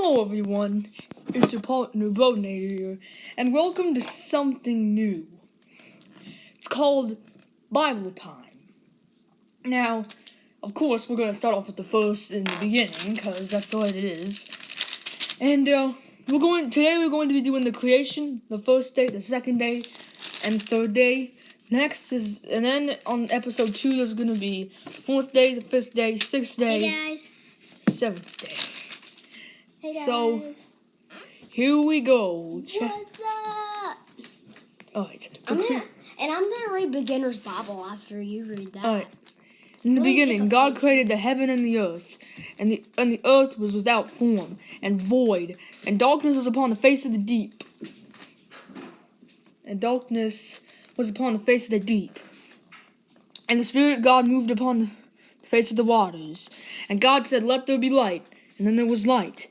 Hello everyone, it's your partner Bonator here, and welcome to something new. It's called Bible Time. Now, of course, we're going to start off with the first in the beginning, because that's what it is. And today we're going to be doing the creation, the first day, the second day, and third day. And then on episode 2 there's going to be the 4th day, the 5th day, 6th day, Hey guys. 7th day. Hey guys. So, here we go. What's up? Alright. I'm gonna read Beginner's Bible after you read that. Alright. In the beginning, God created the heaven and the earth, and the earth was without form and void, and darkness was upon the face of the deep. And darkness was upon the face of the deep. And the Spirit of God moved upon the face of the waters. And God said, "Let there be light." And then there was light.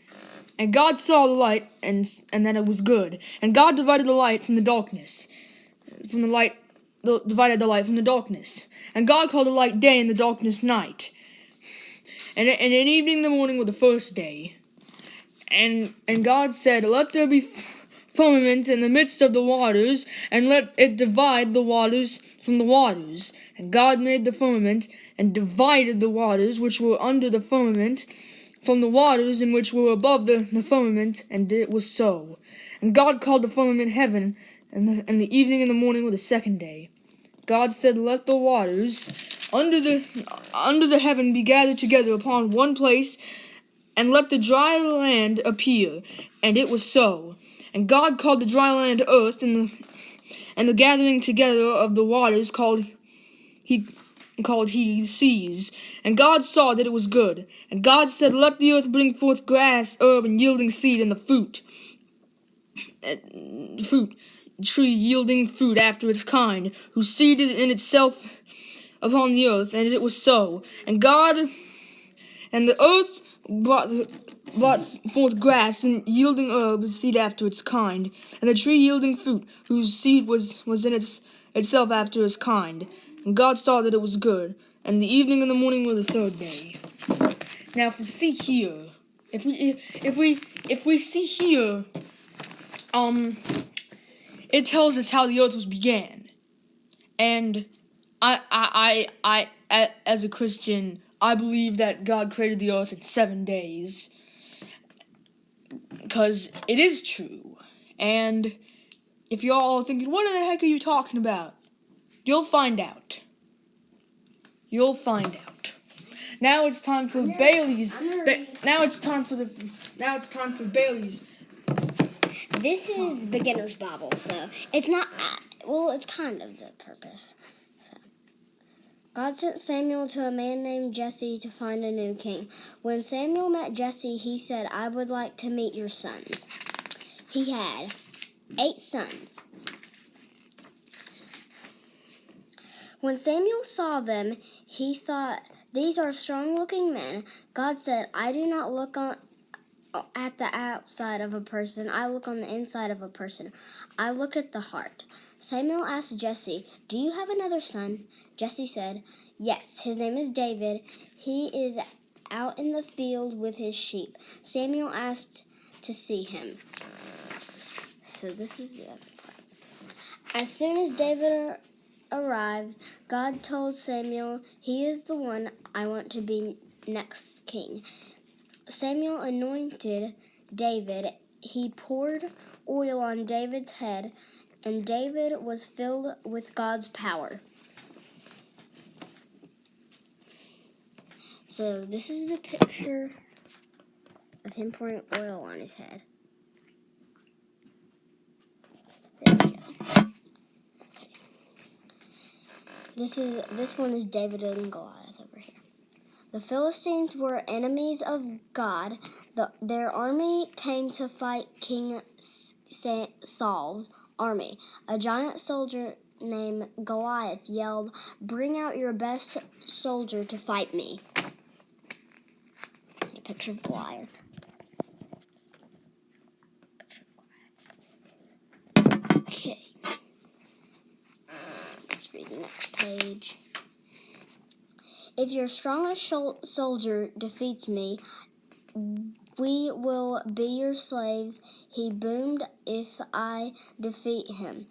And God saw the light, and that it was good. And God divided the light from the darkness. Divided the light from the darkness. And God called the light day and the darkness night. And in evening and the morning were the first day. And God said, "Let there be firmament in the midst of the waters, and let it divide the waters from the waters." And God made the firmament, and divided the waters which were under the firmament from the waters in which were above the firmament, and it was so. And God called the firmament heaven, and the evening and the morning were the second day. God said, "Let the waters under the heaven be gathered together upon one place, and let the dry land appear." And it was so. And God called the dry land earth, and the gathering together of the waters called he seas. And God saw that it was good. And God said, "Let the earth bring forth grass, herb, and yielding seed, and the tree yielding fruit after its kind, whose seed is in itself upon the earth." And it was so. And the earth brought forth grass, and yielding herb, seed after its kind, and the tree yielding fruit, whose seed was in itself after its kind. And God saw that it was good. And the evening and the morning were the third day. Now, if we see here, it tells us how the earth was began. And I as a Christian, I believe that God created the earth in 7 days. Because it is true. And if you're all thinking, what the heck are you talking about? You'll find out. Now it's time for Bailey's. Now it's time for Bailey's. This is Beginner's Bible, so it's not. It's kind of the purpose. So, God sent Samuel to a man named Jesse to find a new king. When Samuel met Jesse, he said, "I would like to meet your sons." He had 8 sons. When Samuel saw them, he thought, "These are strong-looking men." God said, "I do not look at the outside of a person. I look on the inside of a person. I look at the heart." Samuel asked Jesse, "Do you have another son?" Jesse said, "Yes, his name is David. He is out in the field with his sheep." Samuel asked to see him. So this is the other part. As soon as David arrived, God told Samuel, "He is the one I want to be next king." Samuel anointed David. He poured oil on David's head, and David was filled with God's power. So this is the picture of him pouring oil on his head. There we go. This one is David and Goliath over here. The Philistines were enemies of God. Their army came to fight King Saul's army. A giant soldier named Goliath yelled, "Bring out your best soldier to fight me." A picture of Goliath. Okay. Let's read the next page. "If your strongest soldier defeats me, We will be your slaves, he boomed, if I defeat him.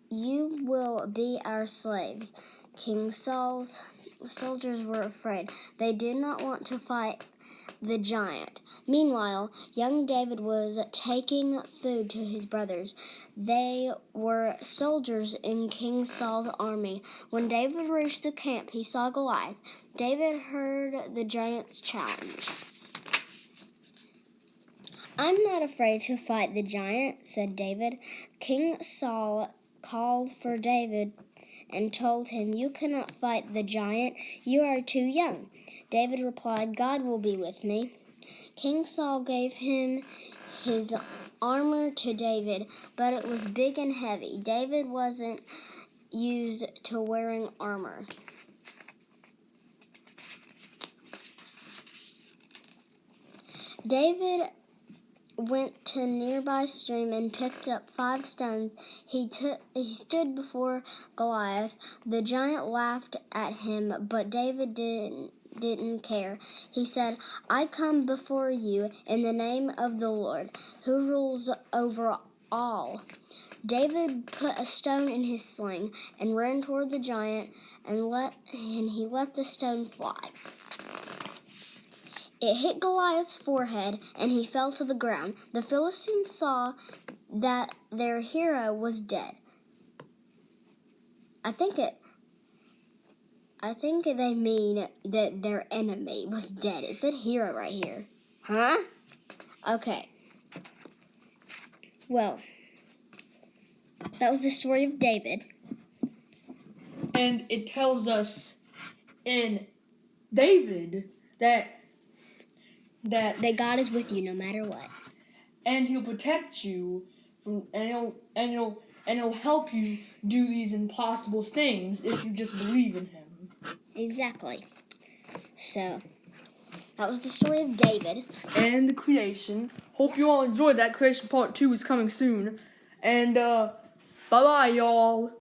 You will be our slaves. King Saul's soldiers were afraid. They did not want to fight the giant. Meanwhile, young David was taking food to his brothers. They were soldiers in King Saul's army. When David reached the camp, he saw Goliath. David heard the giant's challenge. I'm not afraid to fight the giant, said David. King Saul called for David and told him, You cannot fight the giant. You are too young. David replied, God will be with me. King Saul gave him his armor to David, but it was big and heavy. David wasn't used to wearing armor. David went to a nearby stream and picked up 5 stones. He stood before Goliath. The giant laughed at him, but David didn't care. He said, I come before you in the name of the Lord, who rules over all. David put a stone in his sling and ran toward the giant, and he let the stone fly. It hit Goliath's forehead, and he fell to the ground. The Philistines saw that their hero was dead. I think they mean that their enemy was dead. It said hero right here. Huh? Okay. Well, that was the story of David. And it tells us in David that God is with you no matter what. And he'll protect you from, and he'll help you do these impossible things if you just believe in him. Exactly. So, that was the story of David. And the creation. Hope you all enjoyed that. Creation part 2 is coming soon. And, bye-bye, y'all.